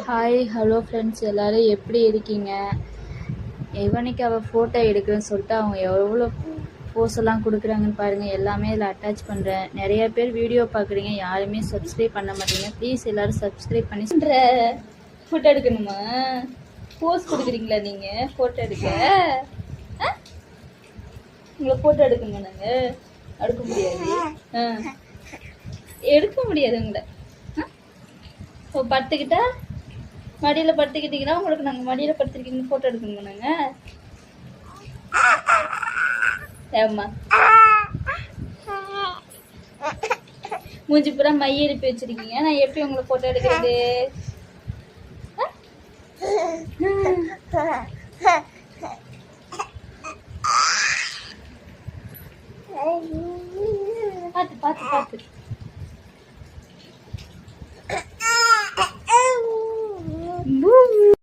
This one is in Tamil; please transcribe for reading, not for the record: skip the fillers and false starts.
ஹாய் ஹலோ ஃப்ரெண்ட்ஸ், எல்லோரும் எப்படி இருக்கீங்க? இவனைக்கு அவள் ஃபோட்டோ எடுக்கிறேன்னு சொல்லிட்டு அவங்க எவ்வளோ போஸெல்லாம் கொடுக்குறாங்கன்னு பாருங்கள். எல்லாமே இதில் அட்டாச் பண்ணுறேன். நிறைய பேர் வீடியோ பார்க்குறீங்க, யாருமே சப்ஸ்கிரைப் பண்ண மாட்டீங்க. ப்ளீஸ் எல்லோரும் சப்ஸ்கிரைப் பண்ணி ஃபோட்டோ எடுக்கணுமா? போஸ் கொடுக்குறீங்களா நீங்கள் ஃபோட்டோ எடுக்க? உங்களை ஃபோட்டோ எடுக்கணுமா? நாங்கள் எடுக்க முடியாது. எடுக்க முடியாது உங்களை. இப்போ படுத்துக்கிட்டா மடியில் படுத்துக்கிட்டீங்கன்னா உங்களுக்கு நாங்கள் மடியில் படுத்துருக்கீங்கன்னு ஃபோட்டோ எடுக்கணுமா? நாங்கள் ஏம்மா மூஞ்சி பூரா மைய எழுப்பி வச்சிருக்கீங்க, நான் எப்படி உங்களை ஃபோட்டோ எடுக்கிறது? பார்த்து பார்த்து பார்த்து